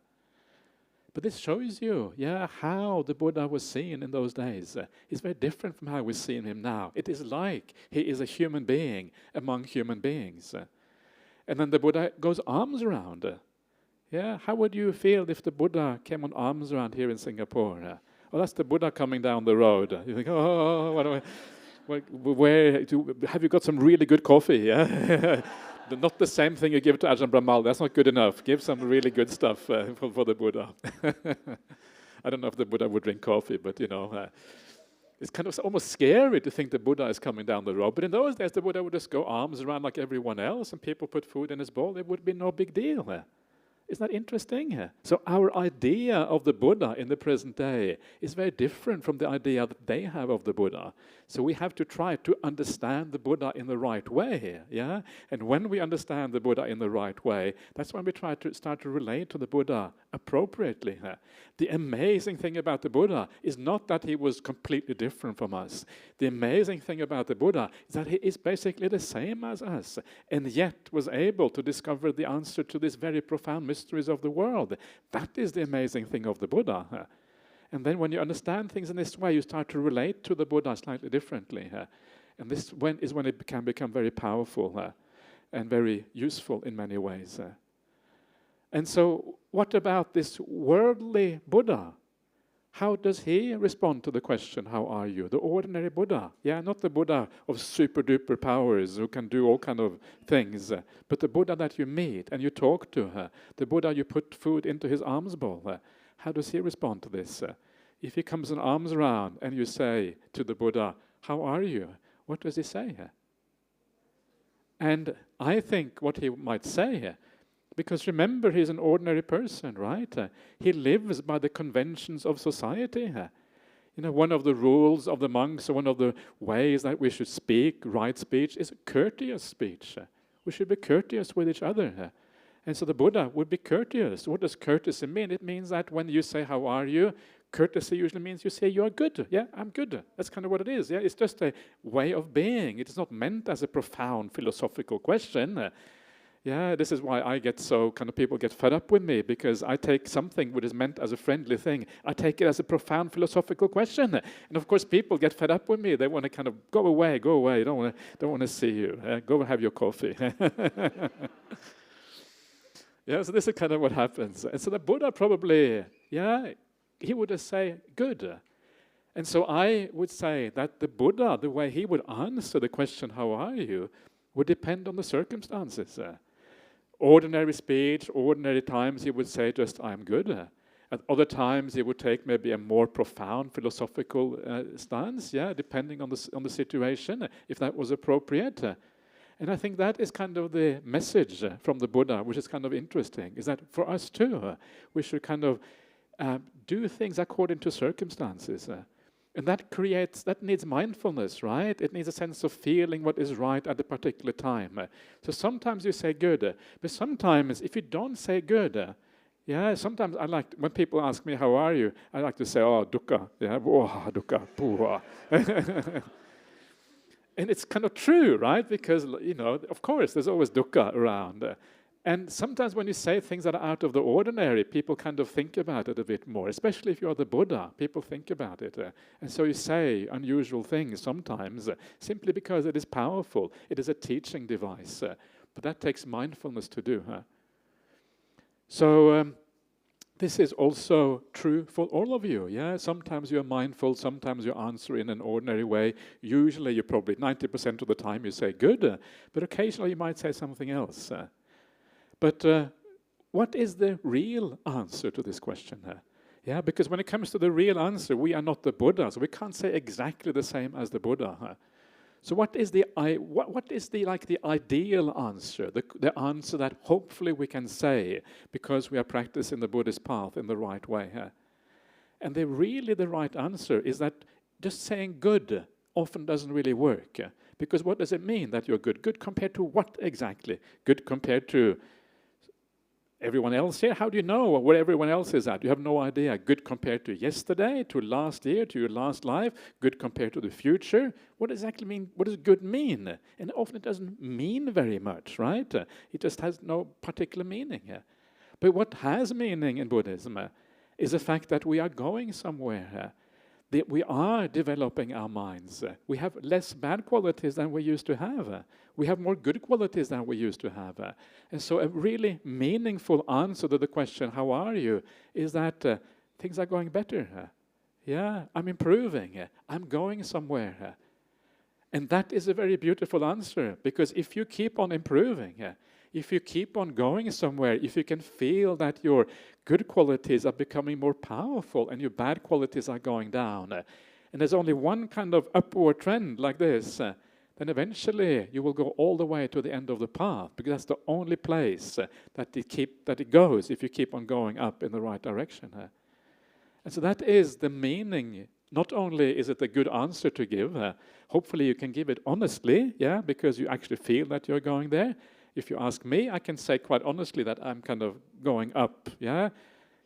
But this shows you, how the Buddha was seen in those days. It's very different from how we see him now. It is like he is a human being among human beings. And then the Buddha goes alms round. How would you feel if the Buddha came on alms round here in Singapore? Well, that's the Buddha coming down the road. You think, oh, what do I... have you got some really good coffee? Yeah, not the same thing you give to Ajahn Brahmali. That's not good enough. Give some really good stuff for the Buddha. I don't know if the Buddha would drink coffee, but it's kind of almost scary to think the Buddha is coming down the road. But in those days, the Buddha would just go arms around like everyone else, and people put food in his bowl. It would be no big deal. Isn't that interesting? So our idea of the Buddha in the present day is very different from the idea that they have of the Buddha. So we have to try to understand the Buddha in the right way, And when we understand the Buddha in the right way, that's when we try to start to relate to the Buddha appropriately. The amazing thing about the Buddha is not that he was completely different from us. The amazing thing about the Buddha is that he is basically the same as us, and yet was able to discover the answer to these very profound mysteries of the world. That is the amazing thing of the Buddha. And then when you understand things in this way, you start to relate to the Buddha slightly differently. And this is when it can become very powerful and very useful in many ways. And so what about this worldly Buddha? How does he respond to the question, how are you? The ordinary Buddha. Not the Buddha of super-duper powers who can do all kind of things, but the Buddha that you meet and you talk to, the Buddha you put food into his alms bowl. How does he respond to this? If he comes in arms round and you say to the Buddha, how are you? What does he say? And I think what he might say, because remember, he's an ordinary person, right? He lives by the conventions of society. One of the rules of the monks, or one of the ways that we should speak, right speech, is courteous speech. We should be courteous with each other. And so the Buddha would be courteous. What does courtesy mean? It means that when you say, how are you? Courtesy usually means you say, you're good. I'm good. That's kind of what it is. It's just a way of being. It is not meant as a profound philosophical question. This is why I get so, people get fed up with me, because I take something which is meant as a friendly thing. I take it as a profound philosophical question. And of course, people get fed up with me. They want to go away. Don't want to see you. Go and have your coffee. So this is kind of what happens. And so the Buddha probably, he would just say, good. And so I would say that the Buddha, the way he would answer the question, how are you, would depend on the circumstances. Ordinary speech, ordinary times, he would say just, I'm good. At other times, he would take maybe a more profound philosophical stance, depending on the situation, if that was appropriate. And I think that is kind of the message from the Buddha, which is kind of interesting, is that for us too, we should kind of do things according to circumstances. And that needs mindfulness, right? It needs a sense of feeling what is right at a particular time. So sometimes you say good, but sometimes if you don't say good, sometimes I like, when people ask me, how are you? I like to say, oh, dukkha, oh, dukkha, puha. And it's kind of true, right? Because, of course, there's always dukkha around. And sometimes when you say things that are out of the ordinary, people kind of think about it a bit more, especially if you're the Buddha, people think about it. And so you say unusual things sometimes, simply because it is powerful. It is a teaching device. But that takes mindfulness to do. So this is also true for all of you. Sometimes you're mindful, sometimes you answer in an ordinary way. Usually you probably 90% of the time you say good, but occasionally you might say something else. But what is the real answer to this question? Because when it comes to the real answer, we are not the Buddha, so we can't say exactly the same as the Buddha. So what is the ideal answer, the answer that hopefully we can say because we are practicing the Buddhist path in the right way? And the right answer is that just saying good often doesn't really work. Because what does it mean that you're good? Good compared to what exactly? Good compared to everyone else here? How do you know where everyone else is at? You have no idea. Good compared to yesterday, to last year, to your last life? Good compared to the future? What exactly mean? What does good mean? And often it doesn't mean very much, right? It just has no particular meaning. But what has meaning in Buddhism is the fact that we are going somewhere. That we are developing our minds. We have less bad qualities than we used to have. We have more good qualities than we used to have. And so a really meaningful answer to the question, how are you, is that things are going better. Yeah, I'm improving. I'm going somewhere. And that is a very beautiful answer, because if you keep on improving, if you keep on going somewhere, if you can feel that your good qualities are becoming more powerful and your bad qualities are going down, and there's only one kind of upward trend like this, then eventually you will go all the way to the end of the path, because that's the only place that it goes if you keep on going up in the right direction. And so that is the meaning. Not only is it a good answer to give, hopefully you can give it honestly, because you actually feel that you're going there. If you ask me, I can say quite honestly that I'm kind of going up,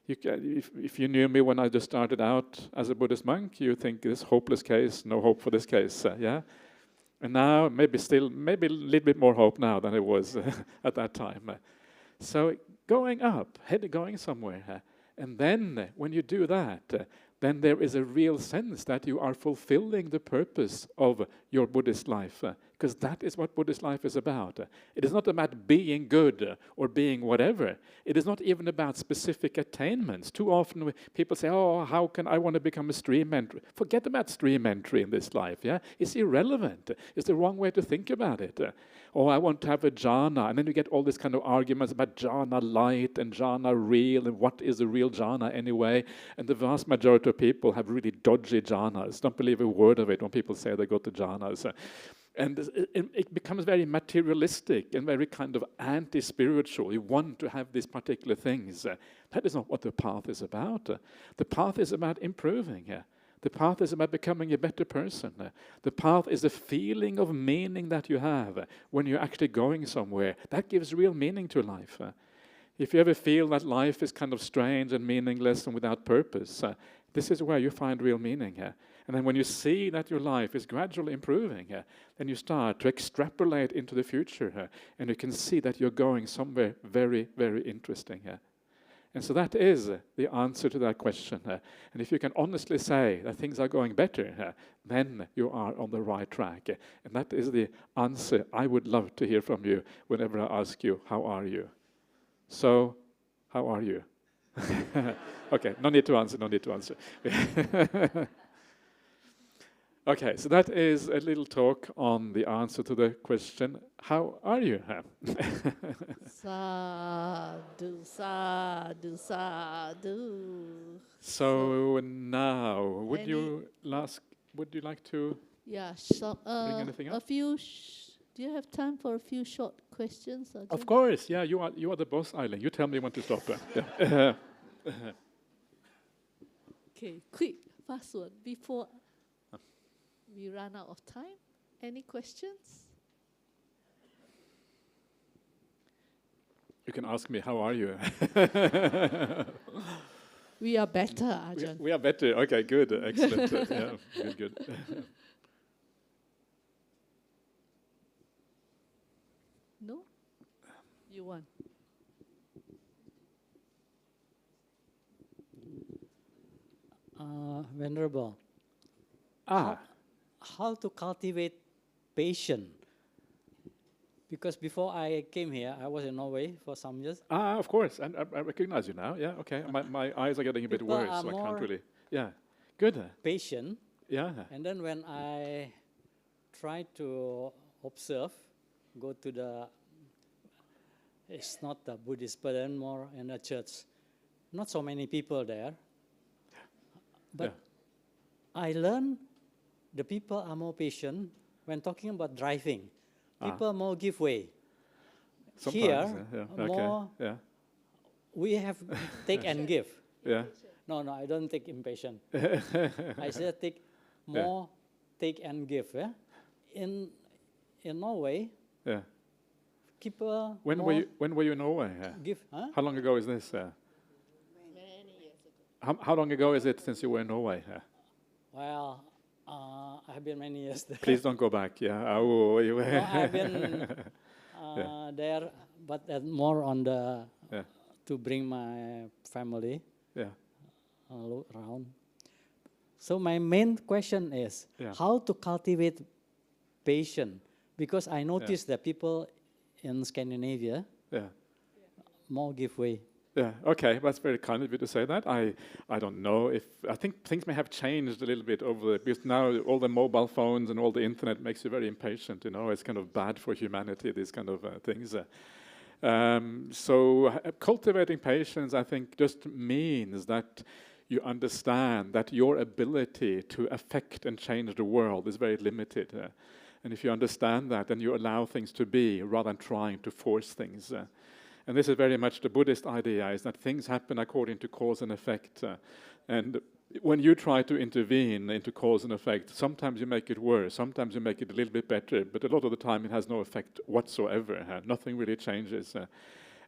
if you knew me when I just started out as a Buddhist monk, you think this hopeless case, no hope for this case, And now, maybe a little bit more hope now than it was at that time. So going up, going somewhere. And then, when you do that, then there is a real sense that you are fulfilling the purpose of your Buddhist life. Because that is what Buddhist life is about. It is not about being good or being whatever. It is not even about specific attainments. Too often people say, oh, how can I want to become a stream entry? Forget about stream entry in this life. It's irrelevant. It's the wrong way to think about it. Oh, I want to have a jhana. And then you get all these kind of arguments about jhana light and jhana real, and what is the real jhana anyway. And the vast majority of people have really dodgy jhanas. Don't believe a word of it when people say they go to jhanas. And it becomes very materialistic and very kind of anti-spiritual. You want to have these particular things. That is not what the path is about. The path is about improving. The path is about becoming a better person. The path is a feeling of meaning that you have when you're actually going somewhere. That gives real meaning to life. If you ever feel that life is kind of strange and meaningless and without purpose, this is where you find real meaning. And then when you see that your life is gradually improving, then you start to extrapolate into the future, and you can see that you're going somewhere very, very interesting. And so that is the answer to that question. And if you can honestly say that things are going better, then you are on the right track. And that is the answer I would love to hear from you whenever I ask you, how are you? So, how are you? Okay, no need to answer. Okay, so that is a little talk on the answer to the question, how are you? Sadhu, sadhu, sadhu. So now, would you like to bring anything up? Do you have time for a few short questions? Ajahn? Of course, you are the boss, Eileen. You tell me when to stop. Okay, quick, fast one, before we run out of time. Any questions? You can ask me, how are you? We are better, Ajahn. We are better. Okay, good. Excellent. Good. No? You want? Venerable. How to cultivate patience? Because before I came here, I was in Norway for some years. Of course, and I recognize you now. Yeah, okay. My eyes are getting a bit worse, so I can't really. Yeah, good. Patient. Yeah. And then when I try to observe, go to it's not the Buddhist, but then more in a church. Not so many people there. But I learned the people are more patient when talking about driving. People more give way. Sometimes, Here, more we have take and give. Yeah. No, I don't take impatient. I said take more, take and give. Yeah? In Norway, people when were you in Norway? Give, huh? How long ago is this? Many years ago. How long ago is it since you were in Norway? Well, I've been many years there. Please don't go back. Yeah. No, I've been there, but more on the to bring my family around. So my main question is how to cultivate patience, because I noticed that people in Scandinavia more give way. Yeah, okay, that's very kind of you to say that. I don't know if, I think things may have changed a little bit because now all the mobile phones and all the internet makes you very impatient, you know, it's kind of bad for humanity, these kind of things. So cultivating patience, I think, just means that you understand that your ability to affect and change the world is very limited. And if you understand that, then you allow things to be rather than trying to force things. And this is very much the Buddhist idea, is that things happen according to cause and effect. And when you try to intervene into cause and effect, sometimes you make it worse, sometimes you make it a little bit better, but a lot of the time it has no effect whatsoever. Nothing really changes.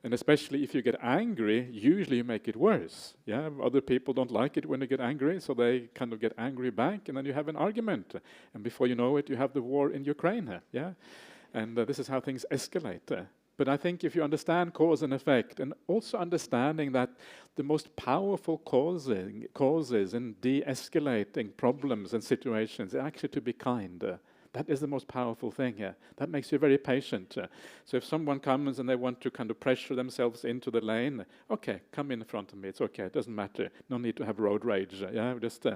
And especially if you get angry, usually you make it worse. Yeah, other people don't like it when you get angry, so they kind of get angry back, and then you have an argument. And before you know it, you have the war in Ukraine. Yeah, and this is how things escalate. But I think if you understand cause and effect, and also understanding that the most powerful causes in de-escalating problems and situations is actually to be kind. That is the most powerful thing here. That makes you very patient. So if someone comes and they want to kind of pressure themselves into the lane, okay, come in front of me, it's okay, it doesn't matter. No need to have road rage, just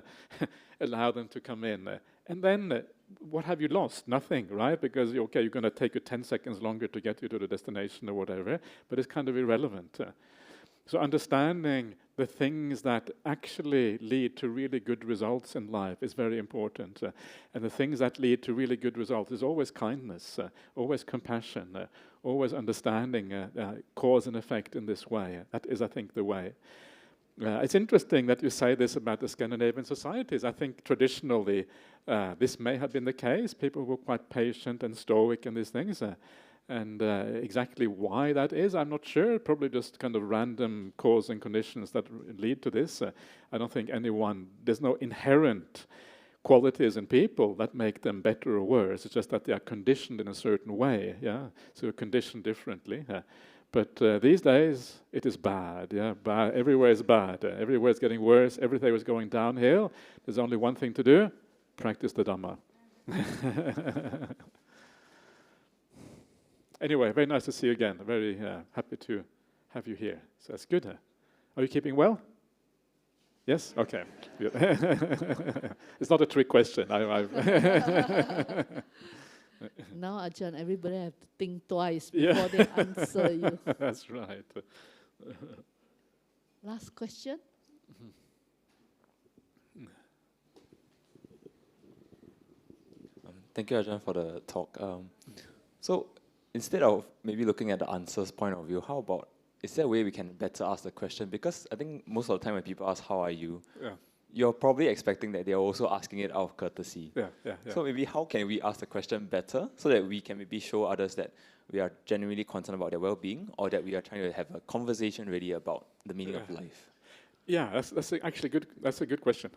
allow them to come in. And then what have you lost? Nothing, right? Because, okay, you're going to take you 10 seconds longer to get you to the destination or whatever, but it's kind of irrelevant. So understanding the things that actually lead to really good results in life is very important. And the things that lead to really good results is always kindness, always compassion, always understanding cause and effect in this way. That is, I think, the way. It's interesting that you say this about the Scandinavian societies. I think traditionally this may have been the case. People were quite patient and stoic in these things. And exactly why that is, I'm not sure. Probably just kind of random cause and conditions that lead to this. I don't think there's no inherent qualities in people that make them better or worse. It's just that they are conditioned in a certain way. Yeah, so you're conditioned differently. But these days, it is bad. Yeah, bad. Everywhere is bad. Everywhere is getting worse. Everything is going downhill. There's only one thing to do: practice the Dhamma. Anyway, very nice to see you again. Very happy to have you here. So that's good. Are you keeping well? Yes? Okay. It's not a trick question. Now, Ajahn, everybody have to think twice before they answer you. That's right. Last question? Thank you, Ajahn, for the talk. So instead of maybe looking at the answers point of view, how about, is there a way we can better ask the question? Because I think most of the time when people ask, how are you? You're probably expecting that they're also asking it out of courtesy. So maybe how can we ask the question better so that we can maybe show others that we are genuinely concerned about their well-being, or that we are trying to have a conversation really about the meaning of life? Yeah, that's actually good. That's a good question.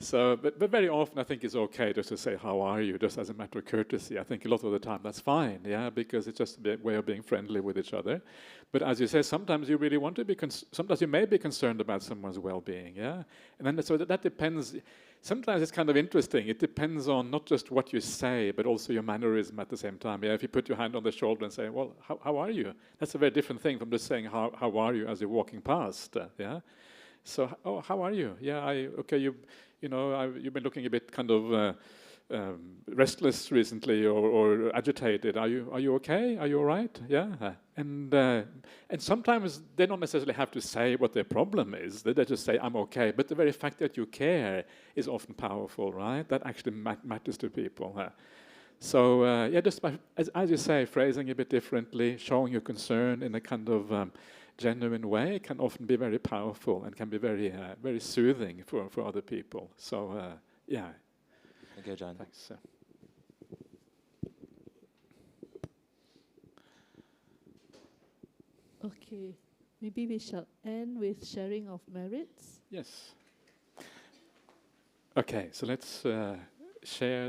So, but very often I think it's okay just to say, how are you, just as a matter of courtesy. I think a lot of the time that's fine, because it's just a way of being friendly with each other. But as you say, sometimes you really want to be, sometimes you may be concerned about someone's well-being, And then so that depends. Sometimes it's kind of interesting. It depends on not just what you say, but also your mannerism at the same time. If you put your hand on the shoulder and say, well, how are you? That's a very different thing from just saying, how are you, as you're walking past, So, oh, how are you? Okay, you've been looking a bit kind of restless recently, or agitated. Are you okay? Are you all right? And sometimes they don't necessarily have to say what their problem is. They just say, I'm okay. But the very fact that you care is often powerful, right? That actually matters to people. So just by, as you say, phrasing a bit differently, showing your concern in a kind of genuine way can often be very powerful and can be very, very soothing for other people. So, yeah. Thank you, Ajahn. Thanks. Okay, maybe we shall end with sharing of merits. Yes. Okay, so let's share